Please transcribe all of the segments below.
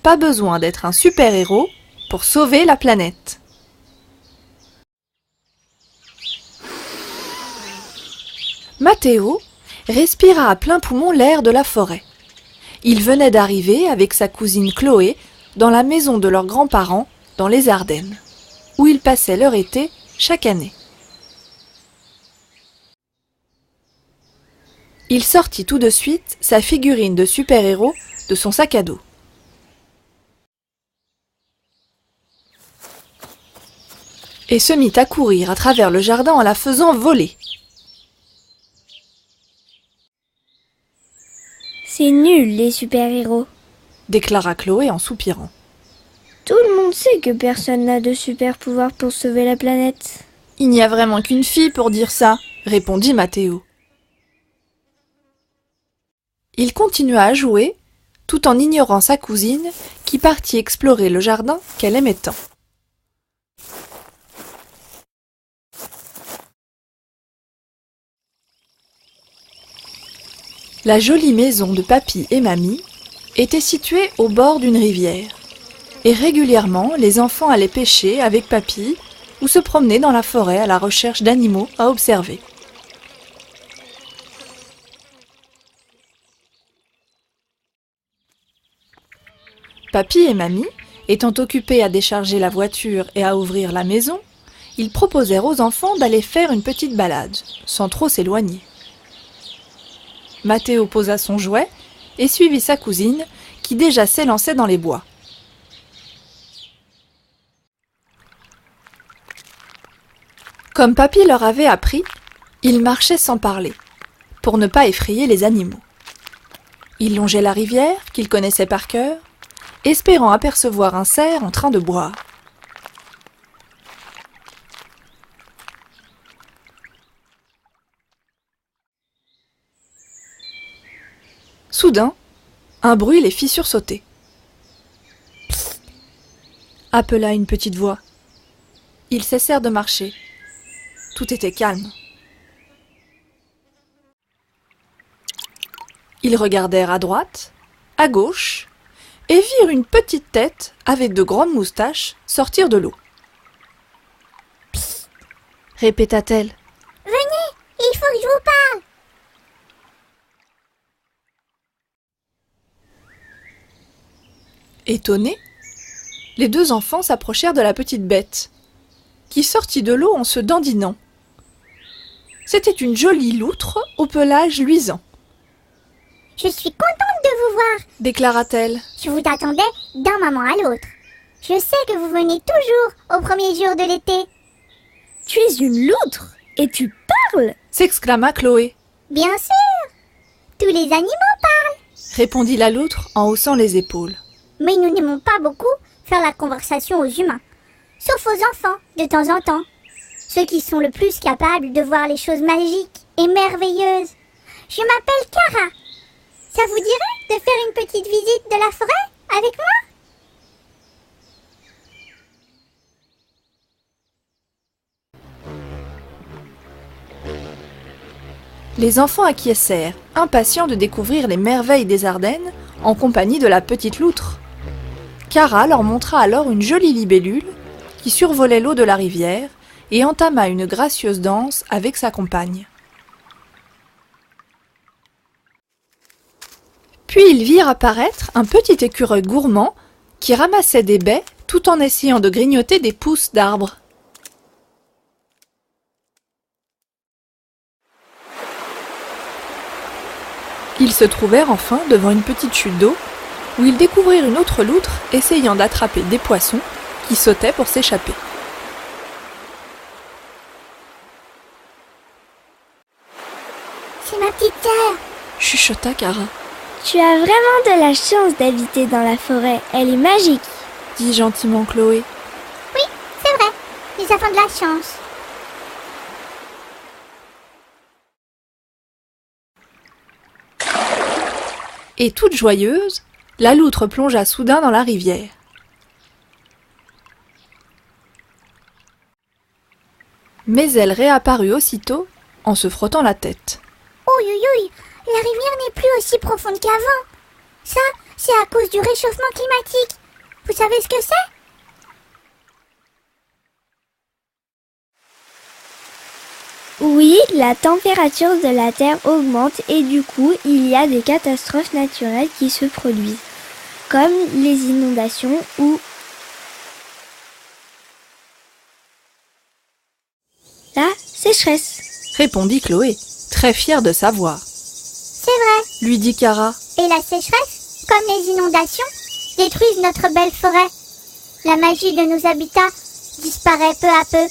pas besoin d'être un super-héros pour sauver la planète. Matteo respira à plein poumon l'air de la forêt. Il venait d'arriver avec sa cousine Chloé dans la maison de leurs grands-parents dans les Ardennes, où ils passaient leur été chaque année. Il sortit tout de suite sa figurine de super-héros de son sac à dos. Et se mit à courir à travers le jardin en la faisant voler. C'est nul, les super-héros, déclara Chloé en soupirant. Tout le monde sait que personne n'a de super-pouvoir pour sauver la planète. Il n'y a vraiment qu'une fille pour dire ça, répondit Matteo. Il continua à jouer, tout en ignorant sa cousine qui partit explorer le jardin qu'elle aimait tant. La jolie maison de papy et mamie était située au bord d'une rivière, et régulièrement les enfants allaient pêcher avec papy ou se promener dans la forêt à la recherche d'animaux à observer. Papy et mamie, étant occupés à décharger la voiture et à ouvrir la maison, ils proposèrent aux enfants d'aller faire une petite balade, sans trop s'éloigner. Matteo posa son jouet et suivit sa cousine, qui déjà s'élançait dans les bois. Comme papy leur avait appris, ils marchaient sans parler, pour ne pas effrayer les animaux. Ils longeaient la rivière, qu'ils connaissaient par cœur, espérant apercevoir un cerf en train de boire. Soudain, un bruit les fit sursauter. « Psst !» appela une petite voix. Ils cessèrent de marcher. Tout était calme. Ils regardèrent à droite, à gauche, et virent une petite tête avec de grandes moustaches sortir de l'eau. « Psst !» répéta-t-elle. « Venez, il faut que je vous parle !» Étonnés, les deux enfants s'approchèrent de la petite bête, qui sortit de l'eau en se dandinant. C'était une jolie loutre au pelage luisant. « Je suis contente de vous voir, » déclara-t-elle. « Je vous attendais d'un moment à l'autre. Je sais que vous venez toujours au premier jour de l'été. »« Tu es une loutre et tu parles !» s'exclama Chloé. « Bien sûr, tous les animaux parlent, » répondit la loutre en haussant les épaules. « Mais nous n'aimons pas beaucoup faire la conversation aux humains, sauf aux enfants de temps en temps, ceux qui sont le plus capables de voir les choses magiques et merveilleuses. Je m'appelle Cara. Ça vous dirait de faire une petite visite de la forêt avec moi ? » Les enfants acquiescèrent, impatients de découvrir les merveilles des Ardennes en compagnie de la petite loutre. Cara leur montra alors une jolie libellule qui survolait l'eau de la rivière et entama une gracieuse danse avec sa compagne. Puis ils virent apparaître un petit écureuil gourmand qui ramassait des baies tout en essayant de grignoter des pousses d'arbres. Ils se trouvèrent enfin devant une petite chute d'eau où ils découvrirent une autre loutre essayant d'attraper des poissons qui sautaient pour s'échapper. « C'est ma petite sœur !» chuchota Cara. « Tu as vraiment de la chance d'habiter dans la forêt, elle est magique !» dit gentiment Chloé. « Oui, c'est vrai, nous avons de la chance. » Et toute joyeuse, la loutre plongea soudain dans la rivière. Mais elle réapparut aussitôt en se frottant la tête. « Ouïe, ouïe, ouïe, la rivière n'est plus aussi profonde qu'avant. Ça c'est à cause du réchauffement climatique. Vous savez ce que c'est? Oui, la température de la Terre augmente et du coup, il y a des catastrophes naturelles qui se produisent, comme les inondations ou la sécheresse. Répondit Chloé, très fière de savoir. C'est vrai. Lui dit Cara. Et la sécheresse, comme les inondations, détruisent notre belle forêt. La magie de nos habitats disparaît peu à peu.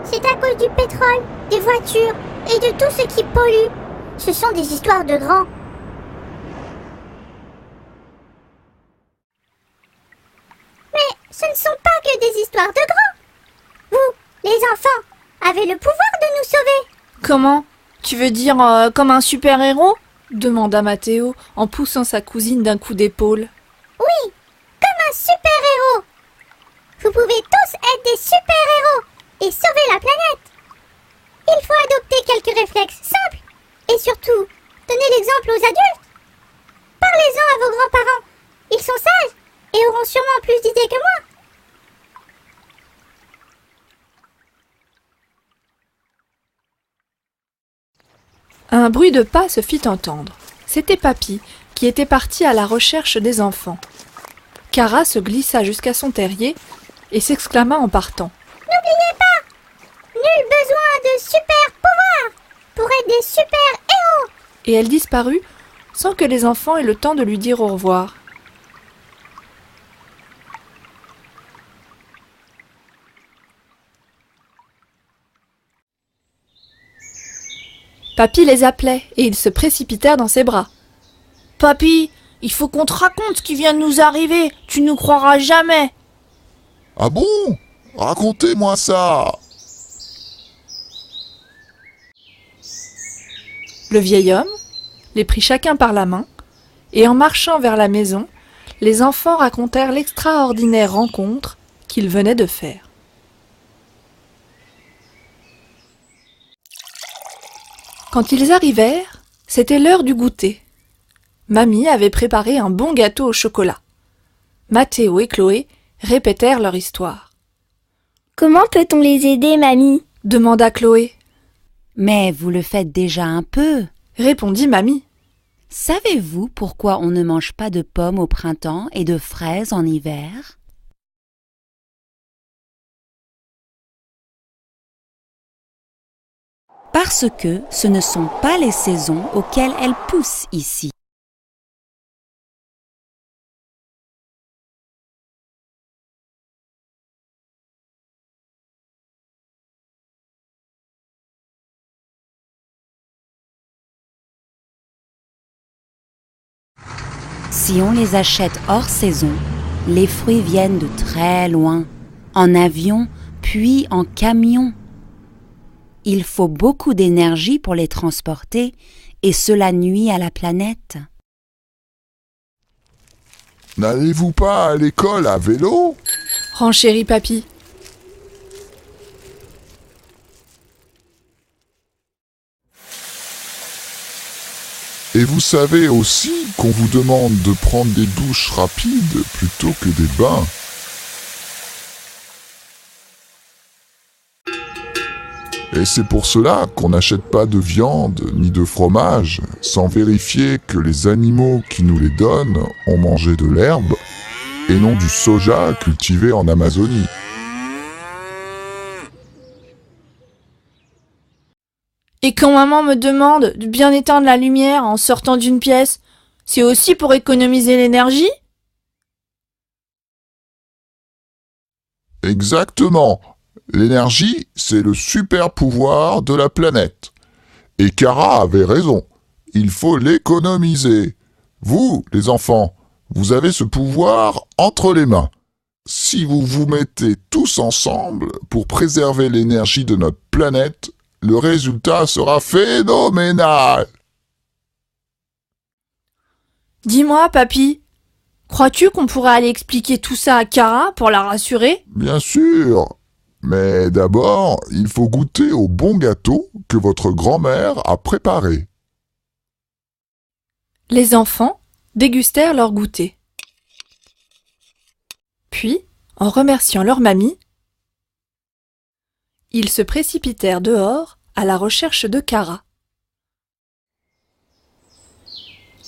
C'est à cause du pétrole, des voitures et de tout ce qui pollue. Ce sont des histoires de grands. Mais ce ne sont pas que des histoires de grands. Vous, les enfants, avez le pouvoir de nous sauver. Comment? Tu veux dire comme un super-héros? Demanda Matteo en poussant sa cousine d'un coup d'épaule. Oui, comme un super-héros. Vous pouvez tous être des super-héros et sauver la planète. Il faut adopter quelques réflexes simples et surtout donner l'exemple aux adultes. Parlez-en à vos grands-parents. Ils sont sages et auront sûrement plus d'idées que moi. Un bruit de pas se fit entendre. C'était Papy, qui était parti à la recherche des enfants. Cara se glissa jusqu'à son terrier et s'exclama en partant. N'oubliez pas, nul besoin de super pouvoirs pour être des super-héros. Et elle disparut sans que les enfants aient le temps de lui dire au revoir. Papy les appelait et ils se précipitèrent dans ses bras. « Papy, il faut qu'on te raconte ce qui vient de nous arriver, tu nous croiras jamais !» « Ah bon? Racontez-moi ça !» Le vieil homme les prit chacun par la main, et en marchant vers la maison, les enfants racontèrent l'extraordinaire rencontre qu'ils venaient de faire. Quand ils arrivèrent, c'était l'heure du goûter. Mamie avait préparé un bon gâteau au chocolat. Matteo et Chloé répétèrent leur histoire. « Comment peut-on les aider, mamie ?» demanda Chloé. « Mais vous le faites déjà un peu, » répondit Mamie. « Savez-vous pourquoi on ne mange pas de pommes au printemps et de fraises en hiver ? » Parce que ce ne sont pas les saisons auxquelles elles poussent ici. Si on les achète hors saison, les fruits viennent de très loin, en avion, puis en camion. Il faut beaucoup d'énergie pour les transporter et cela nuit à la planète. N'allez-vous pas à l'école à vélo? Renchérit Papy. Et vous savez aussi qu'on vous demande de prendre des douches rapides plutôt que des bains. Et c'est pour cela qu'on n'achète pas de viande ni de fromage sans vérifier que les animaux qui nous les donnent ont mangé de l'herbe et non du soja cultivé en Amazonie. Et quand maman me demande de bien éteindre la lumière en sortant d'une pièce, c'est aussi pour économiser l'énergie? Exactement. L'énergie, c'est le super pouvoir de la planète. Et Cara avait raison. Il faut l'économiser. Vous, les enfants, vous avez ce pouvoir entre les mains. Si vous vous mettez tous ensemble pour préserver l'énergie de notre planète, le résultat sera phénoménal. Dis-moi, Papy, crois-tu qu'on pourrait aller expliquer tout ça à Cara pour la rassurer? Bien sûr. Mais d'abord, il faut goûter au bon gâteau que votre grand-mère a préparé. Les enfants dégustèrent leur goûter. Puis, en remerciant leur mamie, ils se précipitèrent dehors à la recherche de Cara.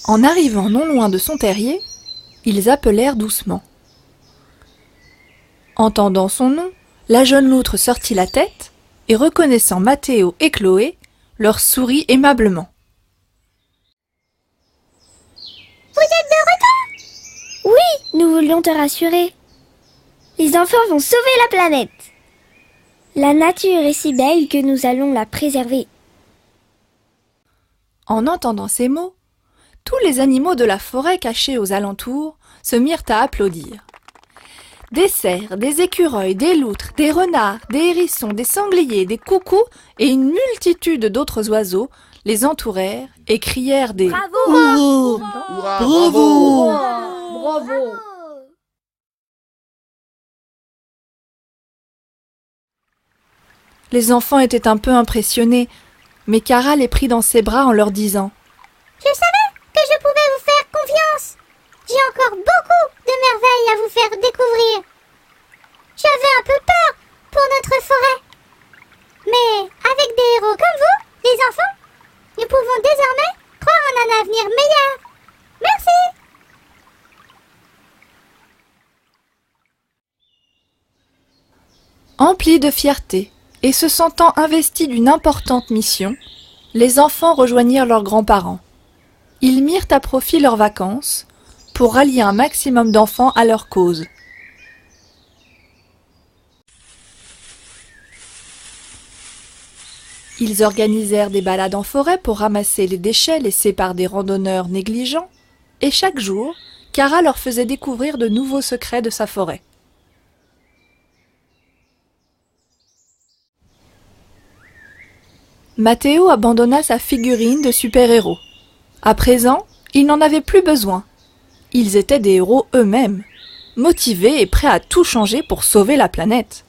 En arrivant non loin de son terrier, ils appelèrent doucement. Entendant son nom, la jeune loutre sortit la tête et, reconnaissant Mathéo et Chloé, leur sourit aimablement. Vous êtes de retour? Oui, nous voulions te rassurer. Les enfants vont sauver la planète. La nature est si belle que nous allons la préserver. En entendant ces mots, tous les animaux de la forêt cachés aux alentours se mirent à applaudir. Des cerfs, des écureuils, des loutres, des renards, des hérissons, des sangliers, des coucous et une multitude d'autres oiseaux les entourèrent et crièrent des Bravo! Bravo! Bravo! Les enfants étaient un peu impressionnés, mais Cara les prit dans ses bras en leur disant Je savais que je pouvais vous faire confiance. J'ai encore beaucoup de merveilles à vous faire découvrir. J'avais un peu peur pour notre forêt. Mais avec des héros comme vous, les enfants, nous pouvons désormais croire en un avenir meilleur. Merci. Emplis de fierté et se sentant investis d'une importante mission, les enfants rejoignirent leurs grands-parents. Ils mirent à profit leurs vacances pour rallier un maximum d'enfants à leur cause. Ils organisèrent des balades en forêt pour ramasser les déchets laissés par des randonneurs négligents, et chaque jour, Cara leur faisait découvrir de nouveaux secrets de sa forêt. Mathéo abandonna sa figurine de super-héros. À présent, il n'en avait plus besoin. Ils étaient des héros eux-mêmes, motivés et prêts à tout changer pour sauver la planète.